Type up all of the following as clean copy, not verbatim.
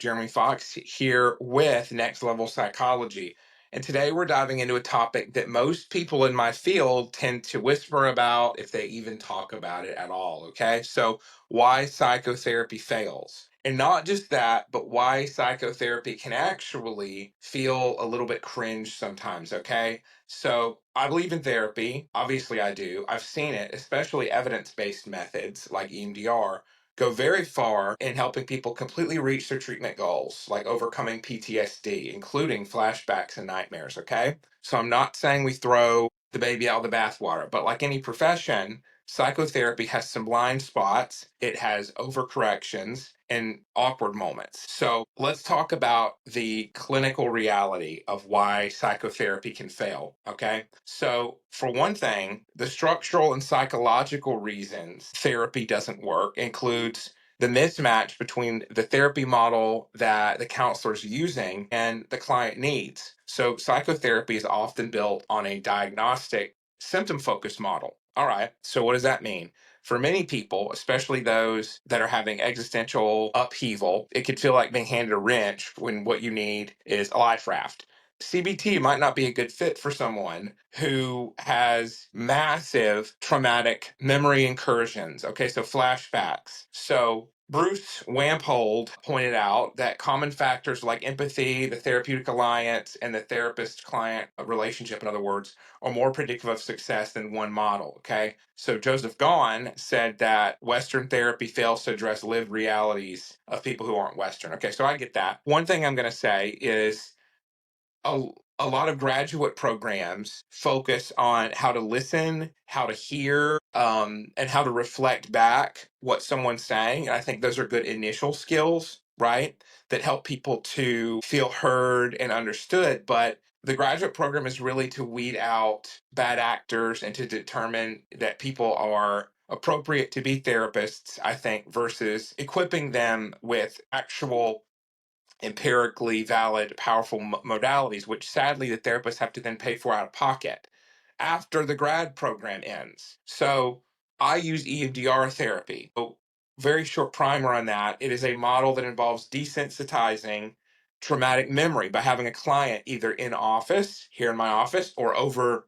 Jeremy Fox here with Next Level Psychology. And today we're diving into a topic that most people in my field tend to whisper about, if they even talk about it at all. Okay. So, why psychotherapy fails. And not just that, but why psychotherapy can actually feel a little bit cringe sometimes. Okay. So, I believe in therapy. Obviously, I do. I've seen it, especially evidence based methods like EMDR go very far in helping people completely reach their treatment goals, like overcoming PTSD, including flashbacks and nightmares. Okay. So I'm not saying we throw the baby out of the bathwater, but like any profession, psychotherapy has some blind spots, it has overcorrections and awkward moments. So let's talk about the clinical reality of why psychotherapy can fail. Okay. So, for one thing, the structural and psychological reasons therapy doesn't work includes the mismatch between the therapy model that the counselor is using and the client needs. So, psychotherapy is often built on a diagnostic, symptom focused model. All right, so what does that mean? For many people, especially those that are having existential upheaval, it could feel like being handed a wrench when what you need is a life raft. CBT might not be a good fit for someone who has massive traumatic memory incursions. Okay, so flashbacks. So Bruce Wampold pointed out that common factors like empathy, the therapeutic alliance, and the therapist client relationship, in other words, are more predictive of success than one model. Okay. So Joseph Gahn said that Western therapy fails to address lived realities of people who aren't Western. Okay. So I get that. One thing I'm going to say is a, a lot of graduate programs focus on how to listen, how to hear, and how to reflect back what someone's saying. And I think those are good initial skills, right? That help people to feel heard and understood. But the graduate program is really to weed out bad actors and to determine that people are appropriate to be therapists, I think, versus equipping them with actual empirically valid, powerful modalities, which sadly the therapists have to then pay for out of pocket after the grad program ends. So I use EMDR therapy. So very short primer on that. It is a model that involves desensitizing traumatic memory by having a client either in office, here in my office, or over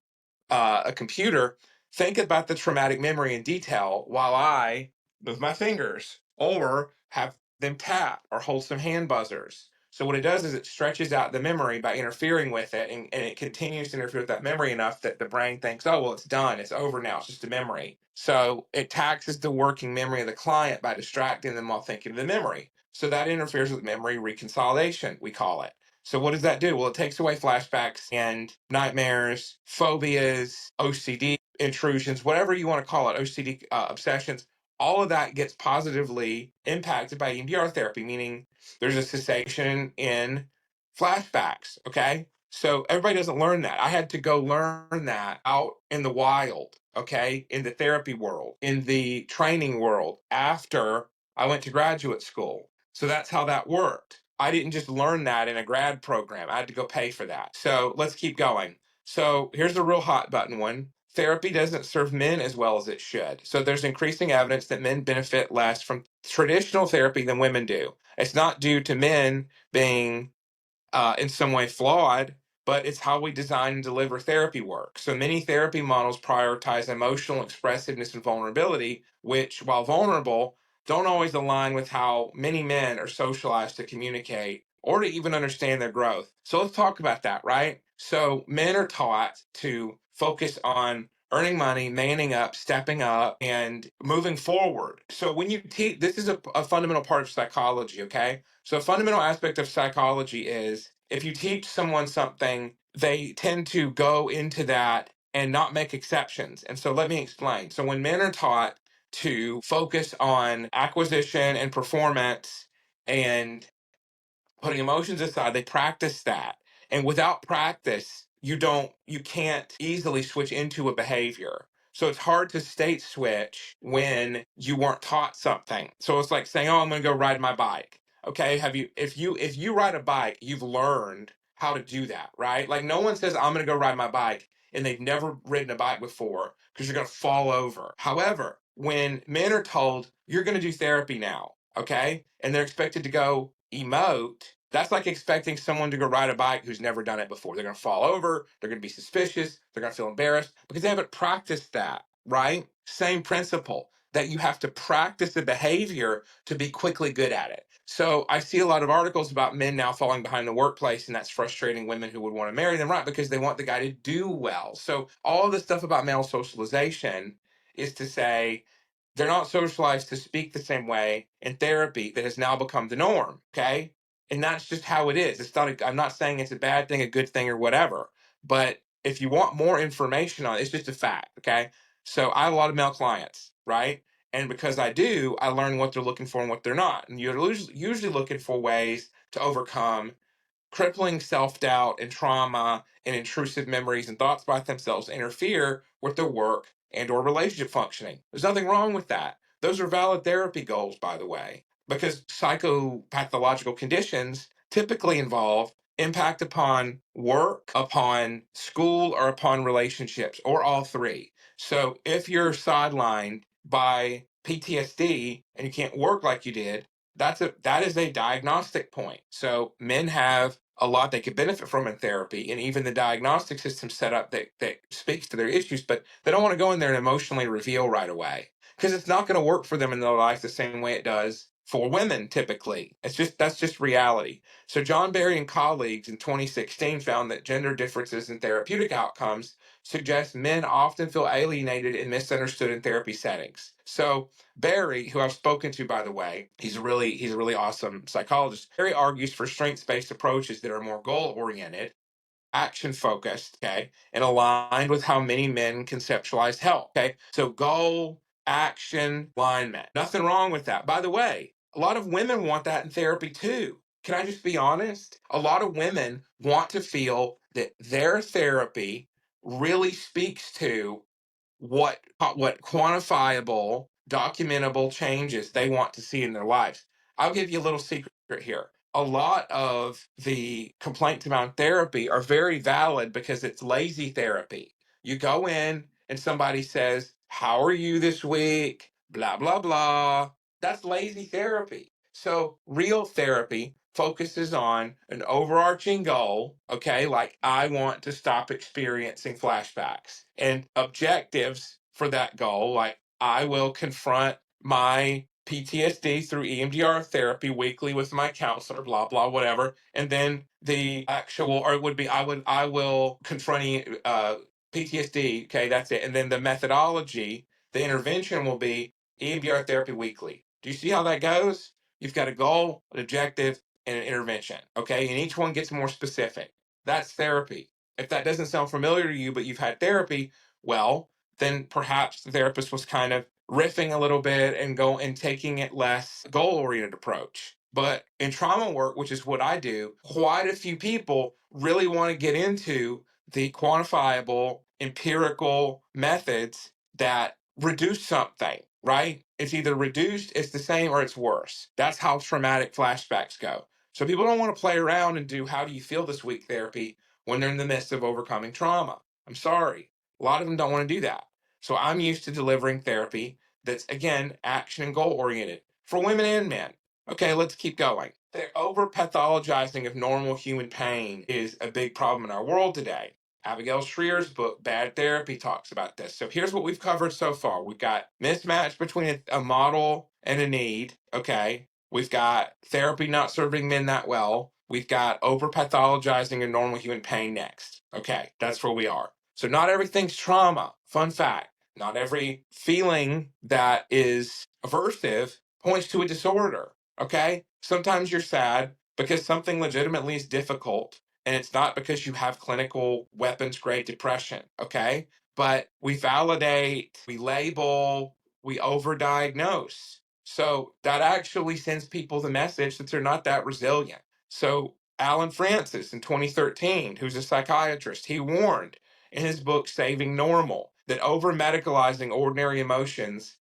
a computer. Think about the traumatic memory in detail while I move my fingers or have them tap or hold some hand buzzers. So what it does is it stretches out the memory by interfering with it, and it continues to interfere with that memory enough that the brain thinks, oh, well, it's done. It's over now. It's just a memory. So it taxes the working memory of the client by distracting them while thinking of the memory. So that interferes with memory reconsolidation, we call it. So what does that do? Well, it takes away flashbacks and nightmares, phobias, OCD intrusions, whatever you want to call it, OCD obsessions. All of that gets positively impacted by EMDR therapy, meaning there's a cessation in flashbacks. Okay. So everybody doesn't learn that. I had to go learn that out in the wild. Okay. In the therapy world, in the training world after I went to graduate school. So that's how that worked. I didn't just learn that in a grad program. I had to go pay for that. So let's keep going. So here's the real hot button one. Therapy doesn't serve men as well as it should. So there's increasing evidence that men benefit less from traditional therapy than women do. It's not due to men being in some way flawed, but it's how we design and deliver therapy work. So many therapy models prioritize emotional expressiveness and vulnerability, which, while vulnerable, don't always align with how many men are socialized to communicate or to even understand their growth. So let's talk about that, right? So men are taught to focus on earning money, manning up, stepping up, and moving forward. So when you teach, this is a fundamental part of psychology, okay? So a fundamental aspect of psychology is if you teach someone something, they tend to go into that and not make exceptions. And so let me explain. So when men are taught to focus on acquisition and performance and putting emotions aside, they practice that. And without practice, you can't easily switch into a behavior. So it's hard to state switch when you weren't taught something. So it's like saying, "Oh, I'm going to go ride my bike." Okay, if you ride a bike, you've learned how to do that, right? Like no one says, "I'm going to go ride my bike," and they've never ridden a bike before because you're going to fall over. However, when men are told, "You're going to do therapy now," okay? And they're expected to go emote, that's like expecting someone to go ride a bike who's never done it before. They're going to fall over, they're going to be suspicious, they're going to feel embarrassed because they haven't practiced that, right? Same principle that you have to practice the behavior to be quickly good at it. So I see a lot of articles about men now falling behind the workplace, and that's frustrating women who would want to marry them, right? Because they want the guy to do well. So all of this stuff about male socialization is to say they're not socialized to speak the same way in therapy that has now become the norm. Okay. And that's just how it is. It's not, I'm not saying it's a bad thing, a good thing, or whatever. But if you want more information on it, it's just a fact. Okay. So I have a lot of male clients, right? And because I do, I learn what they're looking for and what they're not. And you're usually looking for ways to overcome crippling self-doubt and trauma and intrusive memories and thoughts about themselves interfere with their work and or relationship functioning. There's nothing wrong with that. Those are valid therapy goals, by the way, because psychopathological conditions typically involve impact upon work, upon school, or upon relationships, or all three. So if you're sidelined by PTSD and you can't work like you did, that is a diagnostic point. So men have a lot they could benefit from in therapy, and even the diagnostic system set up that speaks to their issues, but they don't want to go in there and emotionally reveal right away because it's not going to work for them in their life the same way it does for women typically. That's just reality. So John Barry and colleagues in 2016 found that gender differences in therapeutic outcomes suggest men often feel alienated and misunderstood in therapy settings. So Barry, who I've spoken to, by the way, he's a really awesome psychologist. Barry argues for strengths-based approaches that are more goal-oriented, action-focused, okay, and aligned with how many men conceptualize health. Okay, so goal, action, alignment. Nothing wrong with that. By the way, a lot of women want that in therapy too. Can I just be honest? A lot of women want to feel that their therapy really speaks to what quantifiable, documentable changes they want to see in their lives. I'll give you a little secret here. A lot of the complaints about therapy are very valid because it's lazy therapy. You go in and somebody says, "How are you this week?" Blah, blah, blah. That's lazy therapy. So, real therapy focuses on an overarching goal, okay? Like, I want to stop experiencing flashbacks, and objectives for that goal, like, I will confront my PTSD through EMDR therapy weekly with my counselor, blah, blah, whatever. And then the actual, or it would be, I will confront PTSD, okay, that's it. And then the methodology, the intervention will be EMDR therapy weekly. Do you see how that goes? You've got a goal, an objective, and an intervention, okay? And each one gets more specific. That's therapy. If that doesn't sound familiar to you, but you've had therapy, well, then perhaps the therapist was kind of riffing a little bit and taking it less goal-oriented approach. But in trauma work, which is what I do, quite a few people really want to get into the quantifiable empirical methods that reduce something, right? It's either reduced, it's the same, or it's worse. That's how traumatic flashbacks go. So people don't want to play around and do how do you feel this week therapy when they're in the midst of overcoming trauma. I'm sorry. A lot of them don't want to do that. So I'm used to delivering therapy that's, again, action and goal oriented for women and men. Okay, let's keep going. The over-pathologizing of normal human pain is a big problem in our world today. Abigail Shrier's book, Bad Therapy, talks about this. So here's what we've covered so far. We've got mismatch between a model and a need. Okay. We've got therapy not serving men that well. We've got over-pathologizing of normal human pain next. Okay, that's where we are. So not everything's trauma. Fun fact. Not every feeling that is aversive points to a disorder. Okay. Sometimes you're sad because something legitimately is difficult, and it's not because you have clinical weapons grade depression, okay? But we validate, we label, we overdiagnose. So that actually sends people the message that they're not that resilient. So Alan Francis in 2013, who's a psychiatrist, he warned in his book Saving Normal that over medicalizing ordinary emotions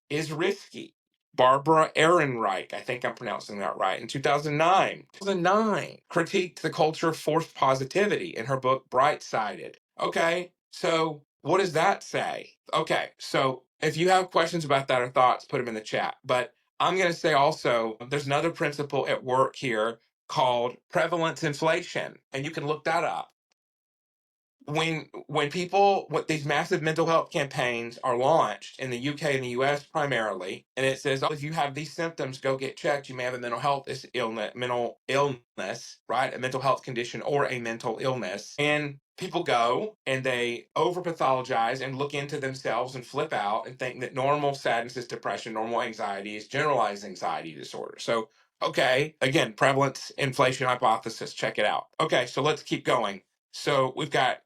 is risky. Barbara Ehrenreich, I think I'm pronouncing that right, in 2009, critiqued the culture of forced positivity in her book Bright-Sided. Okay, so what does that say? Okay, so if you have questions about that or thoughts, put them in the chat. But I'm going to say also, there's another principle at work here called prevalence inflation, and you can look that up. When people, what these massive mental health campaigns are launched in the UK and the US primarily, and it says, oh, if you have these symptoms, go get checked. You may have a mental illness, right? A mental health condition or a mental illness. And people go and they over-pathologize and look into themselves and flip out and think that normal sadness is depression, normal anxiety is generalized anxiety disorder. So, okay, again, prevalence inflation hypothesis, check it out. Okay, so let's keep going. So we've got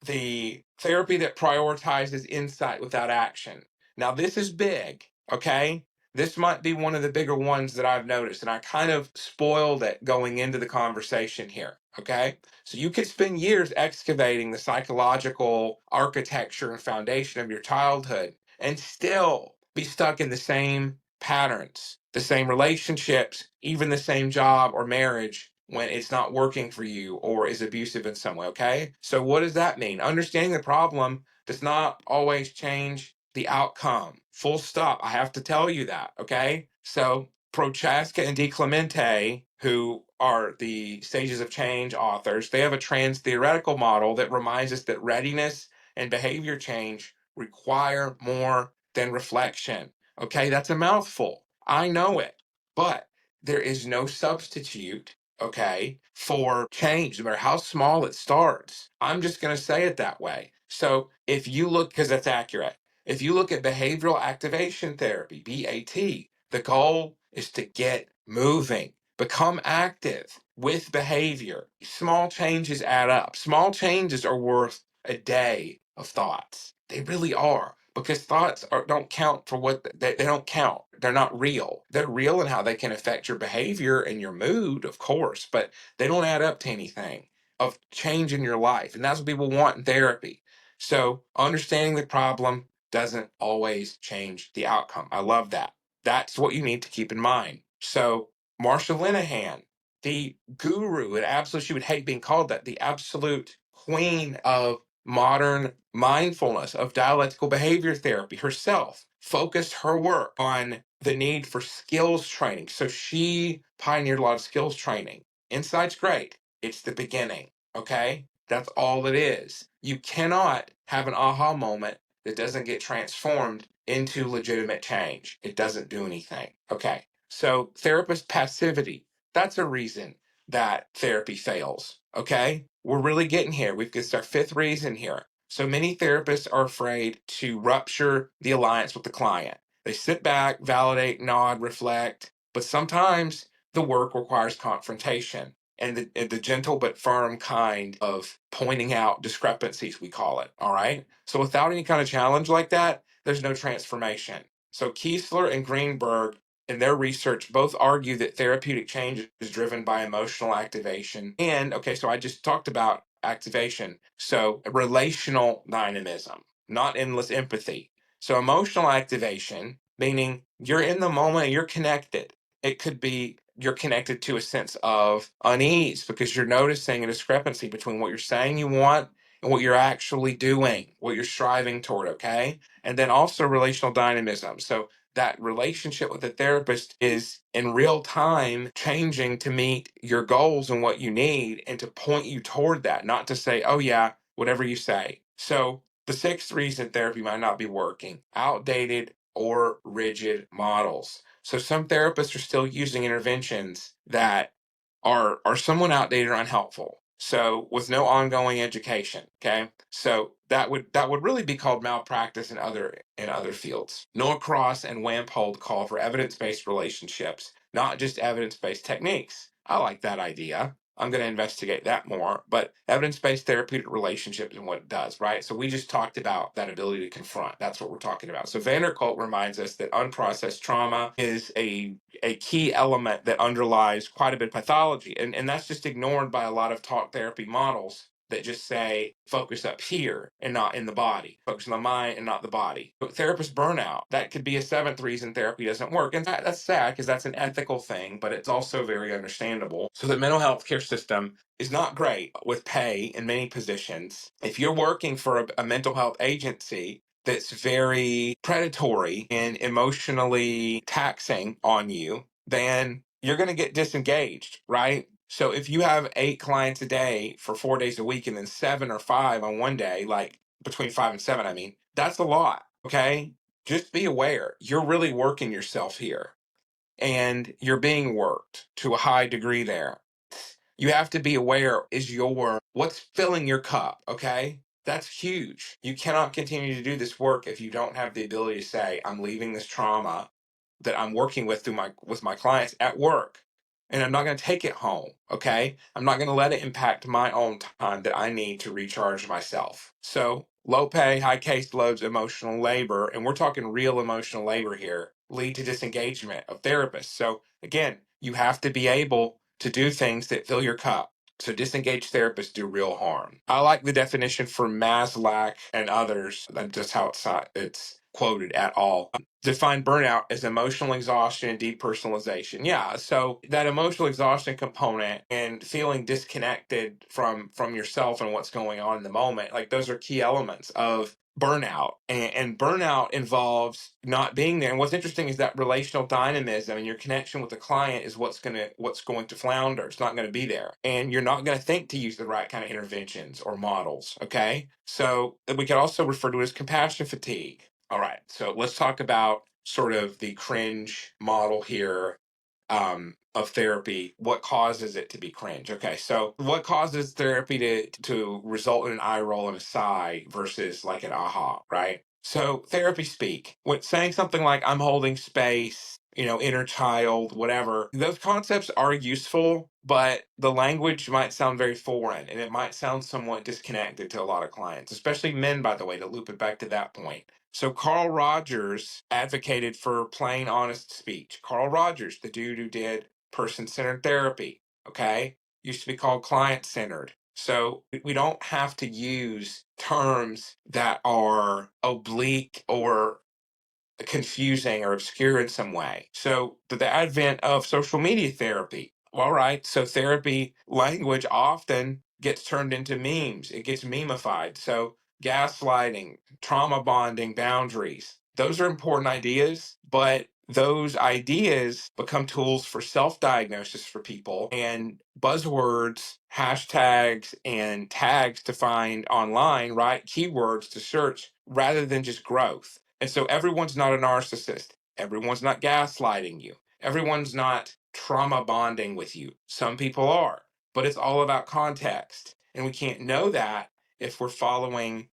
the therapy that prioritizes insight without action. Now, this is big, okay? This might be one of the bigger ones that I've noticed, and I kind of spoiled it going into the conversation here, okay? So you could spend years excavating the psychological architecture and foundation of your childhood and still be stuck in the same patterns, the same relationships, even the same job or marriage when it's not working for you or is abusive in some way, okay? So what does that mean? Understanding the problem does not always change the outcome. Full stop. I have to tell you that, okay? So Prochaska and DiClemente, who are the Stages of Change authors, they have a trans theoretical model that reminds us that readiness and behavior change require more than reflection. Okay, that's a mouthful. I know it. But there is no substitute, okay, for change, no matter how small it starts. I'm just going to say it that way. So if you look, because that's accurate, if you look at behavioral activation therapy, BAT, the goal is to get moving, become active with behavior. Small changes add up. Small changes are worth a day of thoughts. They really are, because don't count for what they don't count. They're not real. They're real in how they can affect your behavior and your mood, of course, but they don't add up to anything of change in your life. And that's what people want in therapy. So understanding the problem doesn't always change the outcome. I love that. That's what you need to keep in mind. So Marsha Linehan, the guru, and absolutely, she would hate being called that, the absolute queen of modern mindfulness, of dialectical behavior therapy herself, focused her work on the need for skills training. So she pioneered a lot of skills training. Insight's great. It's the beginning, okay? That's all it is. You cannot have an aha moment that doesn't get transformed into legitimate change. It doesn't do anything. Okay. So therapist passivity, that's a reason that therapy fails. Okay. We're really getting here. We've got our fifth reason here. So many therapists are afraid to rupture the alliance with the client. They sit back, validate, nod, reflect, but sometimes the work requires confrontation and the gentle but firm kind of pointing out discrepancies, we call it. All right. So without any kind of challenge like that, there's no transformation. So Kiesler and Greenberg in their research both argue that therapeutic change is driven by emotional activation. And okay, so I just talked about activation. So relational dynamism, not endless empathy. So emotional activation, meaning you're in the moment, you're connected. It could be you're connected to a sense of unease because you're noticing a discrepancy between what you're saying you want and what you're actually doing, what you're striving toward, okay? And then also relational dynamism. So that relationship with the therapist is in real time changing to meet your goals and what you need and to point you toward that, not to say, oh, yeah, whatever you say. So the sixth reason therapy might not be working, outdated or rigid models. So some therapists are still using interventions that are somewhat outdated or unhelpful. So with no ongoing education, okay? So that would really be called malpractice in other fields. Norcross and Wampold call for evidence-based relationships, not just evidence-based techniques. I like that idea. I'm going to investigate that more, but evidence-based therapeutic relationships and what it does, right? So we just talked about that ability to confront. That's what we're talking about. So Vanderkolk reminds us that unprocessed trauma is a key element that underlies quite a bit of pathology. And that's just ignored by a lot of talk therapy models that just say focus up here and not in the body, focus on the mind and not the body. But therapist burnout, that could be a seventh reason therapy doesn't work. And that's sad because that's an ethical thing, but it's also very understandable. So the mental health care system is not great with pay in many positions. If you're working for a mental health agency, that's very predatory and emotionally taxing on you, then you're going to get disengaged, right? So if you have 8 clients a day for 4 days a week and then 7 or 5 on one day, like between 5 and 7, I mean, that's a lot. Okay. Just be aware you're really working yourself here and you're being worked to a high degree there. You have to be aware is what's filling your cup, okay? That's huge. You cannot continue to do this work if you don't have the ability to say, I'm leaving this trauma that I'm working with my clients at work. And I'm not going to take it home, okay? I'm not going to let it impact my own time that I need to recharge myself. So, low pay, high caseloads, emotional labor, and we're talking real emotional labor here, lead to disengagement of therapists. So, again, you have to be able to do things that fill your cup. So disengaged therapists do real harm. I like the definition for Maslach and others. That's just how it's quoted at all. Define burnout as emotional exhaustion and depersonalization. Yeah, so that emotional exhaustion component and feeling disconnected from yourself and what's going on in the moment, like those are key elements of burnout. And burnout involves not being there. And what's interesting is that relational dynamism and your connection with the client is what's going to flounder. It's not going to be there. And you're not going to think to use the right kind of interventions or models. Okay. So we could also refer to it as compassion fatigue. All right, so let's talk about sort of the cringe model here of therapy. What causes it to be cringe? Okay, so what causes therapy to result in an eye roll and a sigh versus like an aha, right? So therapy speak, when saying something like "I'm holding space," inner child, whatever, those concepts are useful, but the language might sound very foreign and it might sound somewhat disconnected to a lot of clients, especially men, by the way, to loop it back to that point. So Carl Rogers advocated for plain, honest speech. Carl Rogers, the dude who did person-centered therapy, okay, used to be called client-centered. So we don't have to use terms that are oblique or confusing or obscure in some way. So the advent of social media therapy. All right, so therapy language often gets turned into memes. It gets memeified. So gaslighting, trauma bonding, boundaries. Those are important ideas, but those ideas become tools for self-diagnosis for people and buzzwords, hashtags, and tags to find online, right? Keywords to search rather than just growth. And so everyone's not a narcissist. Everyone's not gaslighting you. Everyone's not trauma bonding with you. Some people are, but it's all about context. And we can't know that if we're following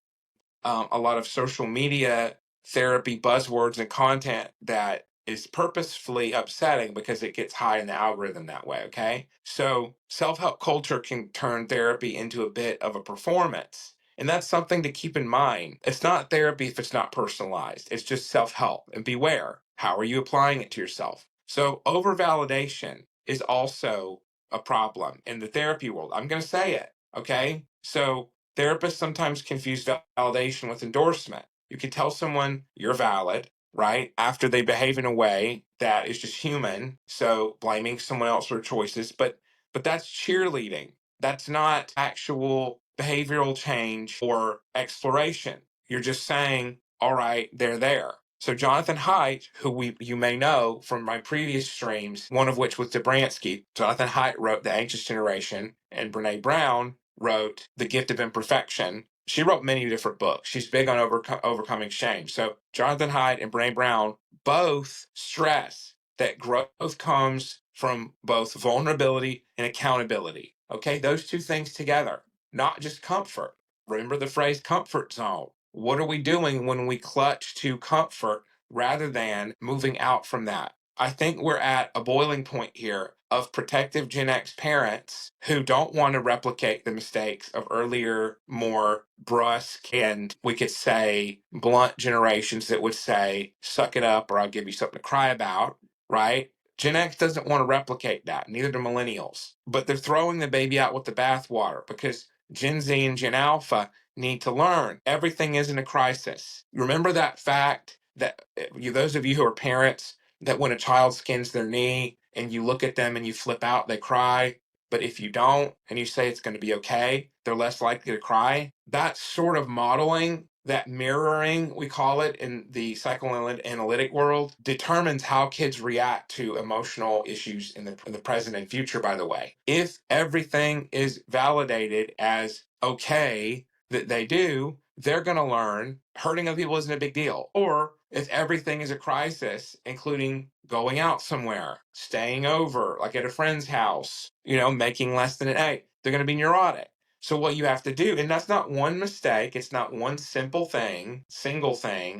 a lot of social media therapy buzzwords and content that is purposefully upsetting because it gets high in the algorithm that way. Okay. So self help culture can turn therapy into a bit of a performance. And that's something to keep in mind. It's not therapy if it's not personalized, it's just self help. And beware, how are you applying it to yourself? So over validation is also a problem in the therapy world. I'm going to say it. Okay. So therapists sometimes confuse validation with endorsement. You can tell someone you're valid, right? After they behave in a way that is just human. So blaming someone else for choices, but that's cheerleading. That's not actual behavioral change or exploration. You're just saying, all right, they're there. So Jonathan Haidt, who you may know from my previous streams, one of which was Dobransky, Jonathan Haidt wrote The Anxious Generation, and Brene Brown wrote The Gift of Imperfection. She wrote many different books. She's big on overcoming shame. So Jonathan Haidt and Brene Brown both stress that growth comes from both vulnerability and accountability. Okay, those two things together, not just comfort. Remember the phrase comfort zone. What are we doing when we clutch to comfort rather than moving out from that? I think we're at a boiling point here of protective Gen X parents who don't want to replicate the mistakes of earlier, more brusque, and we could say blunt generations that would say, suck it up or I'll give you something to cry about, right? Gen X doesn't want to replicate that, neither do millennials. But they're throwing the baby out with the bathwater because Gen Z and Gen Alpha need to learn everything isn't a crisis. Remember that fact that those of you who are parents, that when a child skins their knee and you look at them and you flip out, they cry. But if you don't and you say it's going to be okay, they're less likely to cry. That sort of modeling that mirroring, we call it in the psychoanalytic world, determines how kids react to emotional issues in the present and future, by the way. If everything is validated as okay that they do, they're going to learn hurting other people isn't a big deal. Or if everything is a crisis, including going out somewhere, staying over, like at a friend's house, making less than an A, they're going to be neurotic. So what you have to do, and that's not one mistake, it's not one single thing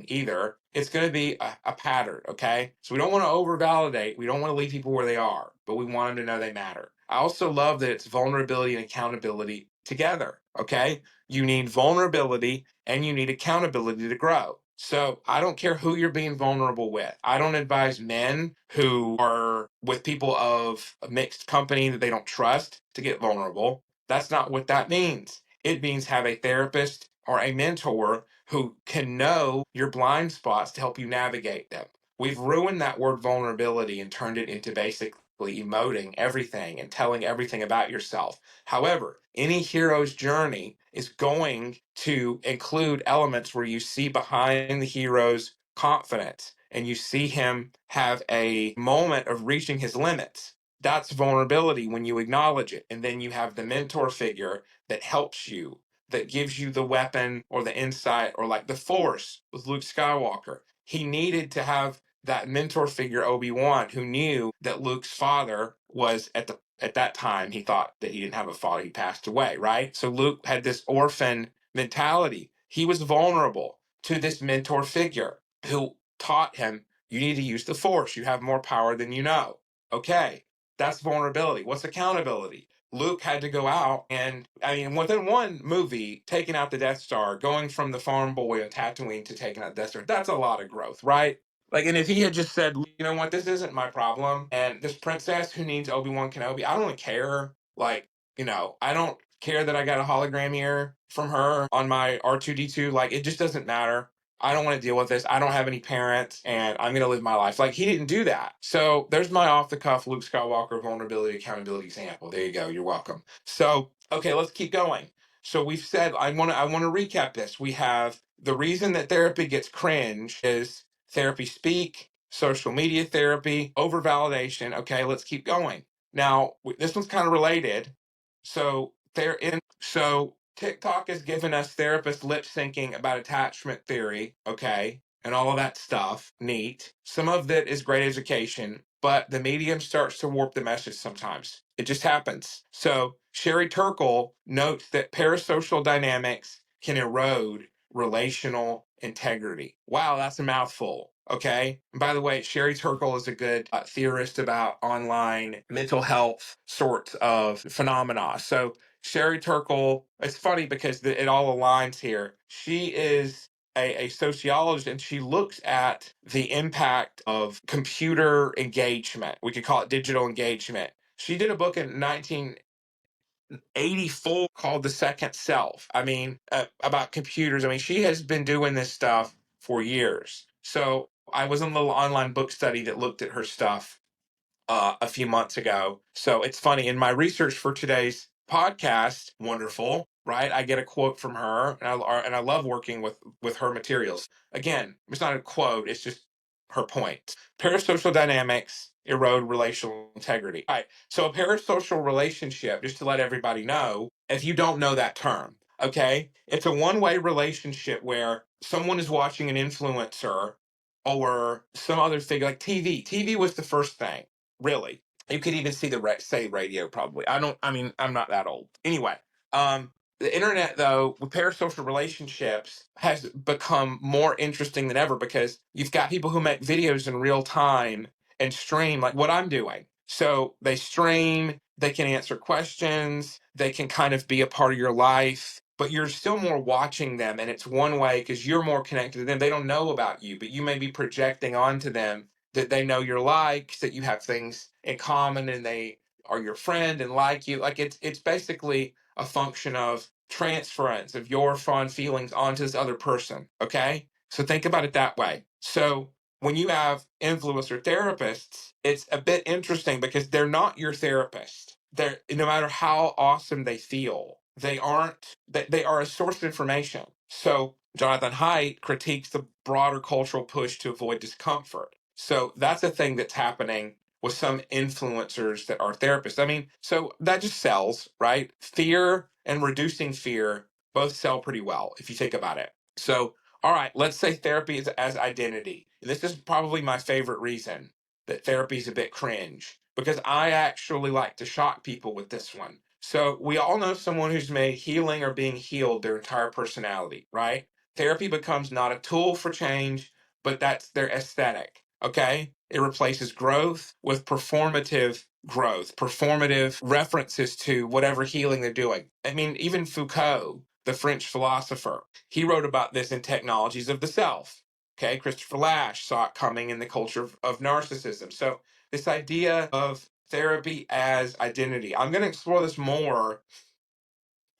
either. It's going to be a pattern, okay? So we don't want to over-validate. We don't want to leave people where they are, but we want them to know they matter. I also love that it's vulnerability and accountability together, okay? You need vulnerability and you need accountability to grow. So I don't care who you're being vulnerable with. I don't advise men who are with people of a mixed company that they don't trust to get vulnerable. That's not what that means. It means have a therapist or a mentor who can know your blind spots to help you navigate them. We've ruined that word vulnerability and turned it into basically emoting everything and telling everything about yourself. However, any hero's journey is going to include elements where you see behind the hero's confidence and you see him have a moment of reaching his limits. That's vulnerability when you acknowledge it. And then you have the mentor figure that helps you, that gives you the weapon or the insight, or like the Force with Luke Skywalker. He needed to have that mentor figure, Obi-Wan, who knew that Luke's father was at that time, he thought that he didn't have a father. He passed away, right? So Luke had this orphan mentality. He was vulnerable to this mentor figure who taught him, you need to use the Force. You have more power than you know. Okay, that's vulnerability. What's accountability? Luke had to go out and, within one movie, taking out the Death Star, going from the farm boy on Tatooine to taking out the Death Star, that's a lot of growth, right? Like, and if he had just said, you know what, this isn't my problem, and this princess who needs Obi-Wan Kenobi, I don't really care. Like, I don't care that I got a hologram here from her on my R2D2. Like, it just doesn't matter. I don't want to deal with this. I don't have any parents, and I'm going to live my life. Like, he didn't do that. So there's my off-the-cuff Luke Skywalker vulnerability accountability example. There you go. You're welcome. So, okay, let's keep going. So we've said, I want to recap this. We have the reason that therapy gets cringe is therapy speak, social media therapy, over-validation. Okay, let's keep going. Now, this one's kind of related. So TikTok has given us therapists lip syncing about attachment theory, okay, and all of that stuff. Neat. Some of that is great education, but the medium starts to warp the message sometimes. It just happens. So Sherry Turkle notes that parasocial dynamics can erode relational integrity. Wow, that's a mouthful. Okay. And by the way, Sherry Turkle is a good theorist about online mental health sorts of phenomena. So Sherry Turkle, it's funny because it all aligns here. She is a sociologist, and she looks at the impact of computer engagement. We could call it digital engagement. She did a book in 1984 called The Second Self. About computers. She has been doing this stuff for years. So I was in a little online book study that looked at her stuff a few months ago. So it's funny, in my research for today's podcast, wonderful, right? I get a quote from her, and I love working with her materials. Again, it's not a quote; it's just her point. Parasocial dynamics erode relational integrity. All right. So a parasocial relationship, just to let everybody know, if you don't know that term, okay, it's a one-way relationship where someone is watching an influencer or some other thing like TV. TV was the first thing. Really. You could even see say radio probably. I'm not that old. Anyway, the internet, though, with parasocial relationships has become more interesting than ever because you've got people who make videos in real time and stream like what I'm doing. So they stream, they can answer questions, they can kind of be a part of your life, but you're still more watching them. And it's one way because you're more connected to them. They don't know about you, but you may be projecting onto them that they know your likes, that you have things in common, and they are your friend and like you. Like it's basically a function of transference of your fond feelings onto this other person. Okay, so think about it that way. So when you have influencer therapists, it's a bit interesting because they're not your therapist. They're, no matter how awesome they feel, they aren't. They are a source of information. So Jonathan Haidt critiques the broader cultural push to avoid discomfort. So that's a thing that's happening with some influencers that are therapists. I mean, so that just sells, right? Fear and reducing fear both sell pretty well if you think about it. So, all right, let's say therapy is as identity. And this is probably my favorite reason that therapy is a bit cringe, because I actually like to shock people with this one. So, we all know someone who's made healing or being healed their entire personality, right? Therapy becomes not a tool for change, but that's their aesthetic. Okay? It replaces growth with performative growth, performative references to whatever healing they're doing. I mean, even Foucault, the French philosopher, he wrote about this in Technologies of the Self. Okay, Christopher Lasch saw it coming in the culture of narcissism. So, this idea of therapy as identity, I'm going to explore this more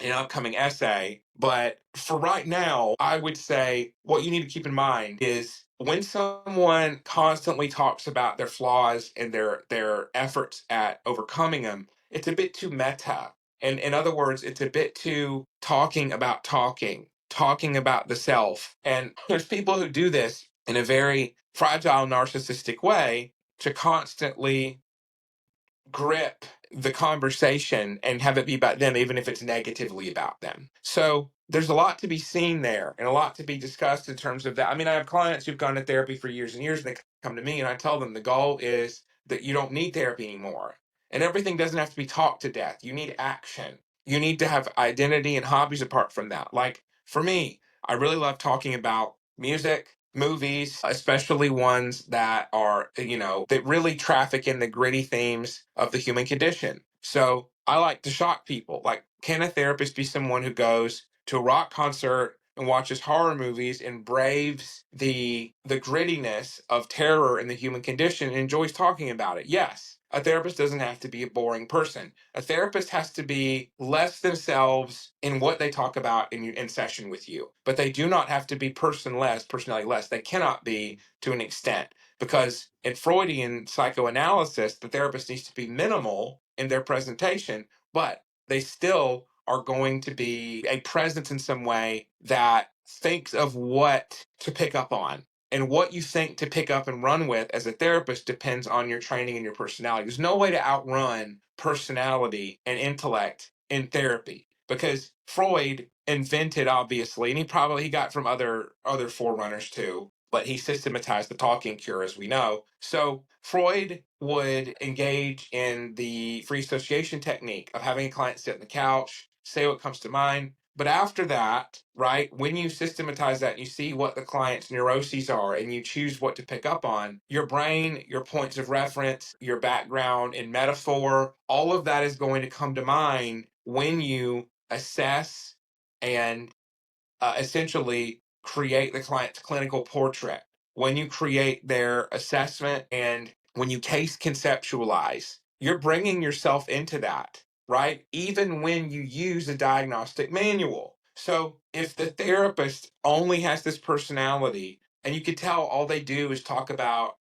in an upcoming essay. But for right now, I would say what you need to keep in mind is when someone constantly talks about their flaws and their efforts at overcoming them, it's a bit too meta. And in other words, it's a bit too talking about the self. And there's people who do this in a very fragile, narcissistic way to constantly grip the conversation and have it be about them, even if it's negatively about them. So there's a lot to be seen there and a lot to be discussed in terms of that. I mean, I have clients who've gone to therapy for years and years, and they come to me and I tell them the goal is that you don't need therapy anymore. And everything doesn't have to be talked to death. You need action. You need to have identity and hobbies apart from that. Like for me, I really love talking about music, movies, especially ones that are, that really traffic in the gritty themes of the human condition. So I like to shock people. Like, can a therapist be someone who goes to a rock concert and watches horror movies and braves the grittiness of terror in the human condition and enjoys talking about it? Yes. A therapist doesn't have to be a boring person. A therapist has to be less themselves in what they talk about in session with you. But they do not have to be personality less. They cannot be to an extent. Because in Freudian psychoanalysis, the therapist needs to be minimal in their presentation, but they still are going to be a presence in some way that thinks of what to pick up on. And what you think to pick up and run with as a therapist depends on your training and your personality. There's no way to outrun personality and intellect in therapy, because Freud invented, obviously, and he got from other forerunners too, but he systematized the talking cure, as we know. So Freud would engage in the free association technique of having a client sit on the couch, say what comes to mind. But after that, right, when you systematize that and you see what the client's neuroses are and you choose what to pick up on, your brain, your points of reference, your background in metaphor, all of that is going to come to mind when you assess and essentially create the client's clinical portrait. When you create their assessment and when you case conceptualize, you're bringing yourself into that, right? Even when you use a diagnostic manual. So if the therapist only has this personality and you could tell all they do is talk about,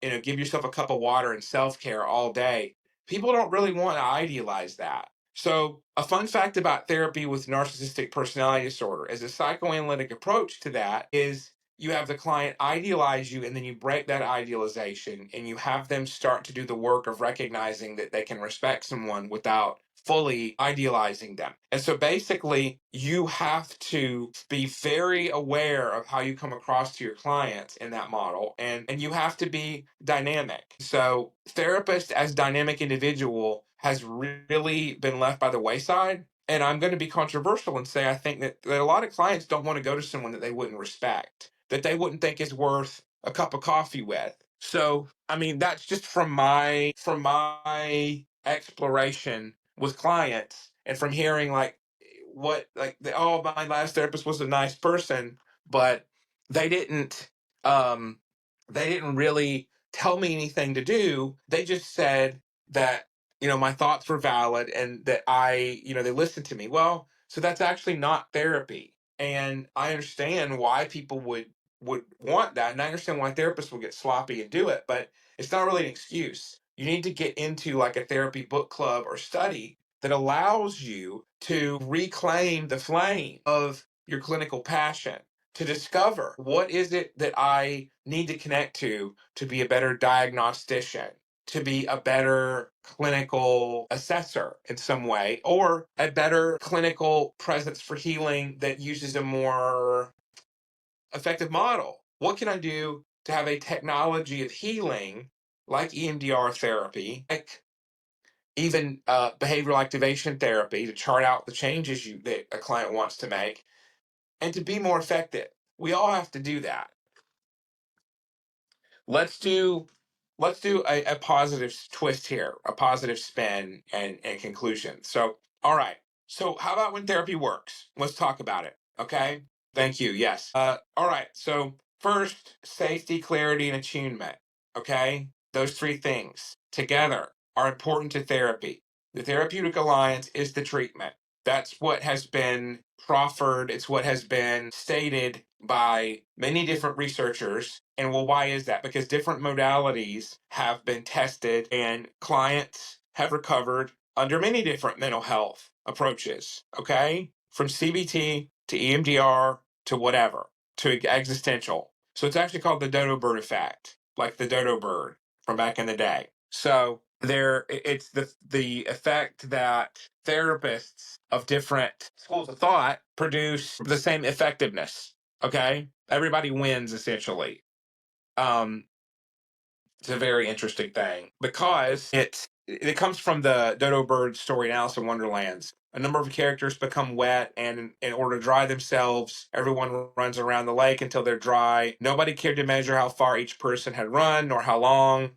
give yourself a cup of water and self care all day, people don't really want to idealize that. So, a fun fact about therapy with narcissistic personality disorder is a psychoanalytic approach to that is you have the client idealize you and then you break that idealization and you have them start to do the work of recognizing that they can respect someone without fully idealizing them. And so basically, you have to be very aware of how you come across to your clients in that model, and you have to be dynamic. So, therapist as dynamic individual has really been left by the wayside. And I'm going to be controversial and say I think that a lot of clients don't want to go to someone that they wouldn't respect, that they wouldn't think is worth a cup of coffee with. So, I mean, that's just from my exploration with clients and from hearing like oh, my last therapist was a nice person, but they didn't um they didn't really tell me anything to do. They just said that my thoughts were valid and that they listened to me. Well, so that's actually not therapy. And I understand why people would want that, and I understand why therapists will get sloppy and do it, but it's not really an excuse. You need to get into like a therapy book club or study that allows you to reclaim the flame of your clinical passion, to discover what is it that I need to connect to be a better diagnostician, to be a better clinical assessor in some way, or a better clinical presence for healing that uses a more effective model. What can I do to have a technology of healing like EMDR therapy, like even behavioral activation therapy to chart out the changes that a client wants to make and to be more effective? We all have to do that. let's do let's do a positive twist here, a positive spin and conclusion. So, all right. So, how about when therapy works? Let's talk about it. Okay. Thank you. Yes. All right. So, first, safety, clarity, and attunement. Okay. Those three things together are important to therapy. The therapeutic alliance is the treatment. That's what has been proffered. It's what has been stated by many different researchers. And well, why is that? Because different modalities have been tested and clients have recovered under many different mental health approaches. Okay. From CBT to EMDR to whatever, to existential. So it's actually called the dodo bird effect, like the dodo bird from back in the day. So it's the effect that therapists of different schools of thought produce the same effectiveness. Okay, everybody wins essentially. Um, it's a very interesting thing because it comes from the dodo bird story in Alice in Wonderlands. A number of characters become wet, and in order to dry themselves, everyone runs around the lake until they're dry. Nobody cared to measure how far each person had run nor how long.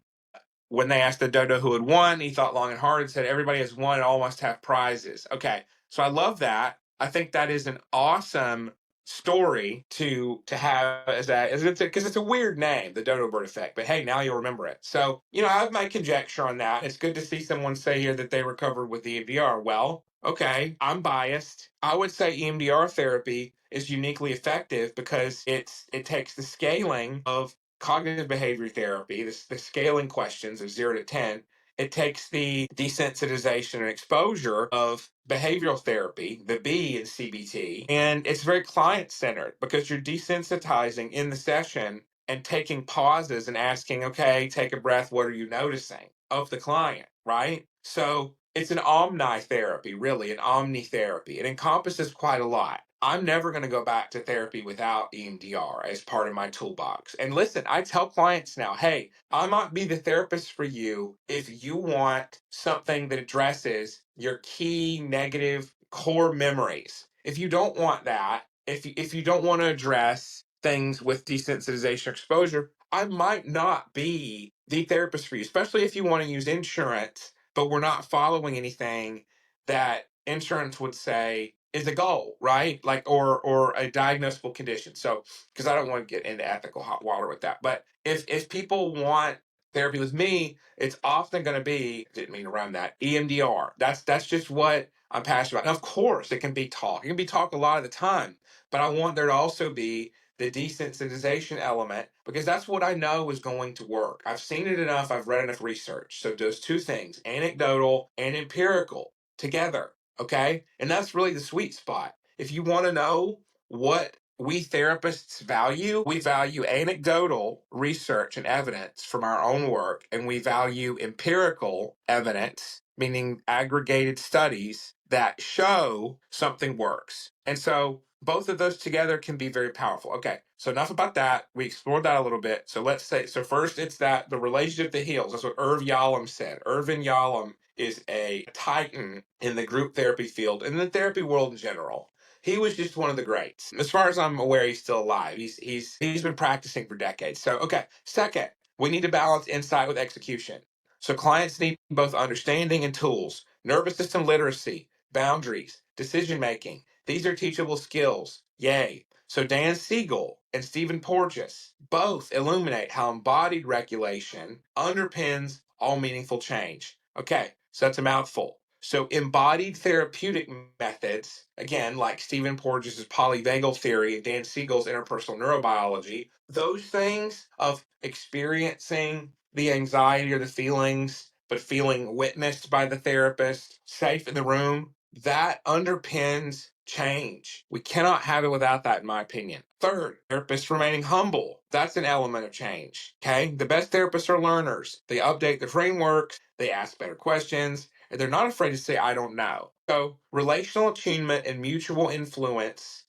When they asked the dodo who had won, he thought long and hard and said, "Everybody has won and all must have prizes." Okay, so I love that. I think that is an awesome story to have as that, because it's a weird name, the dodo bird effect. But hey, now you'll remember it. So I have my conjecture on that. It's good to see someone say here that they recovered with EMDR. Well, okay, I'm biased. I would say EMDR therapy is uniquely effective because it takes the scaling of cognitive behavior therapy, the scaling questions of 0 to 10. It takes the desensitization and exposure of behavioral therapy, the B in CBT, and it's very client centered because you're desensitizing in the session and taking pauses and asking, okay, take a breath. What are you noticing of the client, right? So it's an omni therapy, really, an omni therapy. It encompasses quite a lot. I'm never going to go back to therapy without EMDR as part of my toolbox. And listen, I tell clients now, hey, I might be the therapist for you if you want something that addresses your key negative core memories. If you don't want that, if you don't want to address things with desensitization or exposure, I might not be the therapist for you, especially if you want to use insurance, but we're not following anything that insurance would say is a goal, right? Like or a diagnosable condition. So because I don't want to get into ethical hot water with that. But if people want therapy with me, it's often going to be, didn't mean to rhyme that, EMDR. That's just what I'm passionate about. And of course, it can be talk. It can be talk a lot of the time, but I want there to also be the desensitization element because that's what I know is going to work. I've seen it enough. I've read enough research. So those two things, anecdotal and empirical, together. Okay. And that's really the sweet spot. If you want to know what we therapists value, we value anecdotal research and evidence from our own work, and we value empirical evidence, meaning aggregated studies that show something works. And so both of those together can be very powerful. Okay, so enough about that. We explored that a little bit. So let's say, so first it's that the relationship that heals. That's what Irv Yalom said. Irvin Yalom is a titan in the group therapy field and the therapy world in general. He was just one of the greats. As far as I'm aware, he's still alive. He's been practicing for decades. So okay, second, we need to balance insight with execution. So clients need both understanding and tools, nervous system literacy, boundaries, decision making. These are teachable skills. Yay. So Dan Siegel and Stephen Porges both illuminate how embodied regulation underpins all meaningful change. Okay, so that's a mouthful. So embodied therapeutic methods, again, like Stephen Porges' polyvagal theory and Dan Siegel's interpersonal neurobiology, those things of experiencing the anxiety or the feelings, but feeling witnessed by the therapist, safe in the room, that underpins change. We cannot have it without that, in my opinion. Third, therapists remaining humble. That's an element of change. Okay. The best therapists are learners. They update the frameworks, they ask better questions, and they're not afraid to say, I don't know. So, relational attunement and mutual influence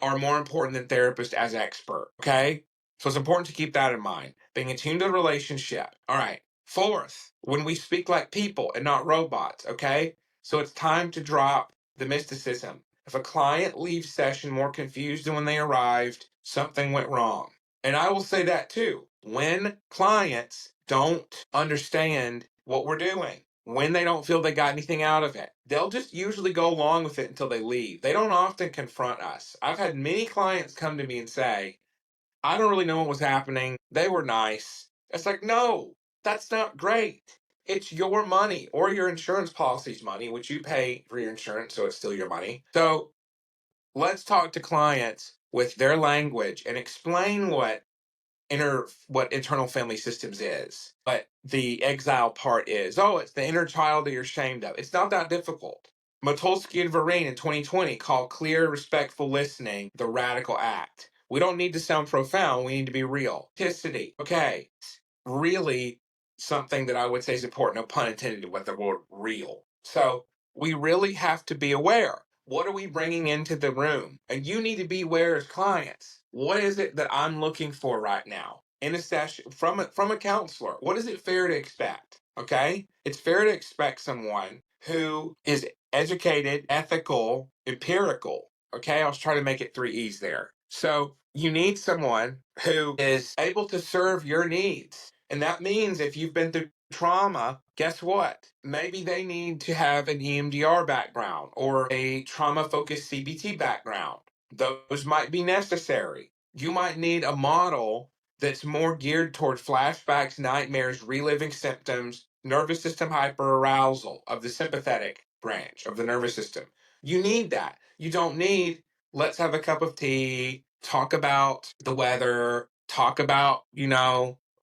are more important than therapists as expert. Okay. So it's important to keep that in mind. Being attuned to the relationship. All right. Fourth, when we speak like people and not robots. Okay. So it's time to drop the mysticism. If a client leaves session more confused than when they arrived, something went wrong. And I will say that too. When clients don't understand what we're doing, when they don't feel they got anything out of it, they'll just usually go along with it until they leave. They don't often confront us. I've had many clients come to me and say, I don't really know what was happening. They were nice. It's like, no, that's not great. It's your money or your insurance policy's money, which you pay for your insurance, so it's still your money. So let's talk to clients with their language and explain what internal family systems is. But the exile part is, oh, it's the inner child that you're ashamed of. It's not that difficult. Matulsky and Varine in 2020 call clear, respectful listening the radical act. We don't need to sound profound. We need to be real. Authenticity. Okay. Really something that I would say is important, no pun intended with the word real. So we really have to be aware. What are we bringing into the room? And you need to be aware as clients. What is it that I'm looking for right now in a session from a counselor? What is it fair to expect? Okay? It's fair to expect someone who is educated, ethical, empirical. Okay? I was trying to make it three E's there. So you need someone who is able to serve your needs. And that means if you've been through trauma, guess what? Maybe they need to have an EMDR background or a trauma focused CBT background. Those might be necessary. You might need a model that's more geared toward flashbacks, nightmares, reliving symptoms, nervous system hyperarousal of the sympathetic branch of the nervous system. You need that. You don't need, let's have a cup of tea, talk about the weather, talk about,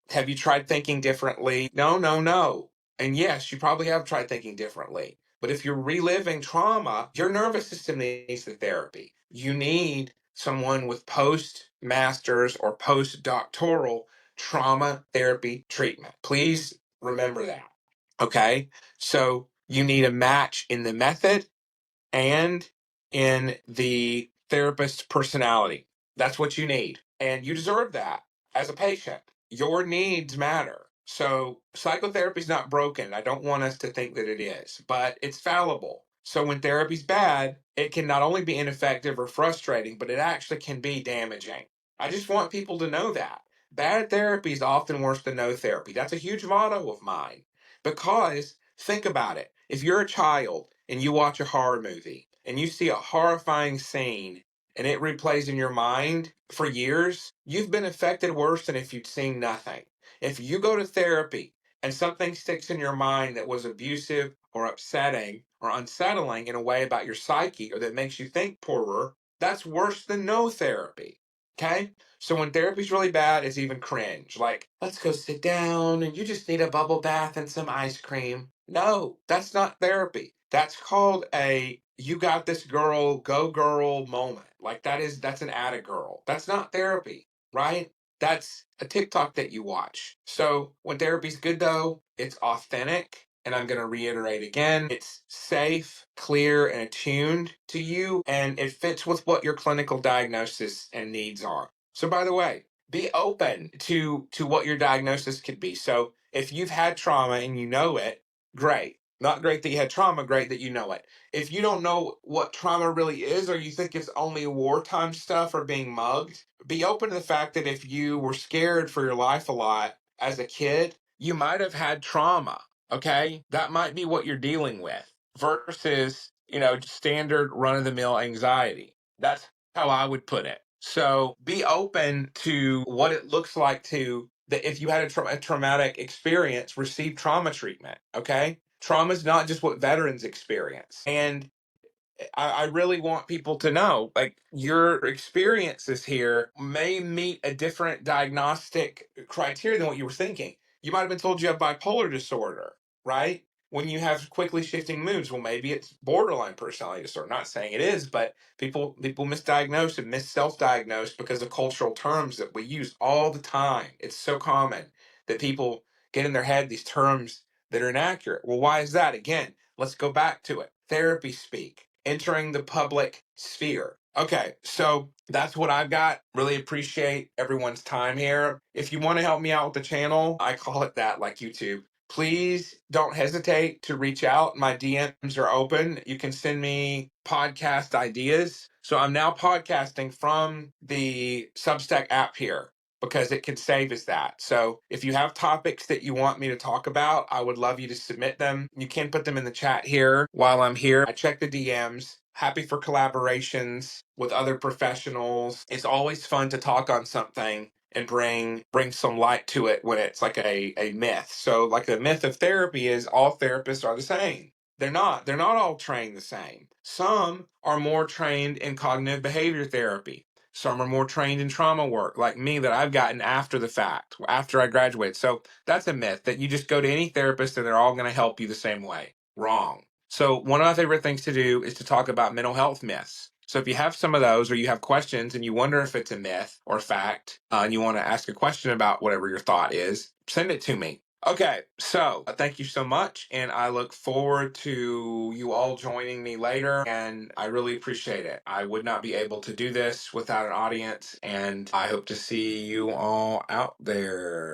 have you tried thinking differently? No, no, no. And yes, you probably have tried thinking differently. But if you're reliving trauma, your nervous system needs the therapy. You need someone with post master's or post doctoral trauma therapy treatment. Please remember that. Okay. So you need a match in the method and in the therapist's personality. That's what you need. And you deserve that as a patient. Your needs matter. So psychotherapy is not broken. I don't want us to think that it is, but it's fallible. So when therapy's bad, it can not only be ineffective or frustrating, but it actually can be damaging. I just want people to know that. Bad therapy is often worse than no therapy. That's a huge motto of mine. Because think about it. If you're a child and you watch a horror movie and you see a horrifying scene and it replays in your mind for years, you've been affected worse than if you'd seen nothing. If you go to therapy and something sticks in your mind that was abusive or upsetting or unsettling in a way about your psyche or that makes you think poorer, that's worse than no therapy. Okay? So when therapy's really bad, it's even cringe. Like, let's go sit down and you just need a bubble bath and some ice cream. No, that's not therapy. That's called a you got this girl, go girl moment. Like that's an atta girl. That's not therapy, right? That's a TikTok that you watch. So when therapy's good though, it's authentic. And I'm going to reiterate again, it's safe, clear, and attuned to you, and it fits with what your clinical diagnosis and needs are. So by the way, be open to what your diagnosis could be. So if you've had trauma and you know it, great. Not great that you had trauma, great that you know it. If you don't know what trauma really is, or you think it's only wartime stuff or being mugged, be open to the fact that if you were scared for your life a lot as a kid, you might have had trauma. Okay? That might be what you're dealing with versus, standard run of the mill anxiety. That's how I would put it. So be open to what it looks like to that if you had a traumatic experience, receive trauma treatment. Okay? Trauma is not just what veterans experience. And I really want people to know, like, your experiences here may meet a different diagnostic criteria than what you were thinking. You might have been told you have bipolar disorder, right? when you have quickly shifting moods, well, maybe it's borderline personality disorder. Not saying it is, but people misdiagnose and self-diagnose because of cultural terms that we use all the time. It's so common that people get in their head these terms that are inaccurate. Well, why is that? Again, let's go back to it. Therapy speak, entering the public sphere. Okay, so that's what I've got. Really appreciate everyone's time here. If you want to help me out with the channel, I call it that, like YouTube. Please don't hesitate to reach out. My DMs are open. You can send me podcast ideas. So I'm now podcasting from the Substack app here because it can save as that. So if you have topics that you want me to talk about, I would love you to submit them. You can put them in the chat here while I'm here. I check the DMs. Happy for collaborations with other professionals. It's always fun to talk on something and bring some light to it when it's like a myth. So like the myth of therapy is all therapists are the same. They're not. They're not all trained the same. Some are more trained in cognitive behavior therapy. Some are more trained in trauma work, like me, that I've gotten after the fact, after I graduated. So that's a myth that you just go to any therapist and they're all going to help you the same way. Wrong. So one of my favorite things to do is to talk about mental health myths. So if you have some of those or you have questions and you wonder if it's a myth or fact, and you want to ask a question about whatever your thought is, send it to me. Okay, so thank you so much, and I look forward to you all joining me later, and I really appreciate it. I would not be able to do this without an audience, and I hope to see you all out there.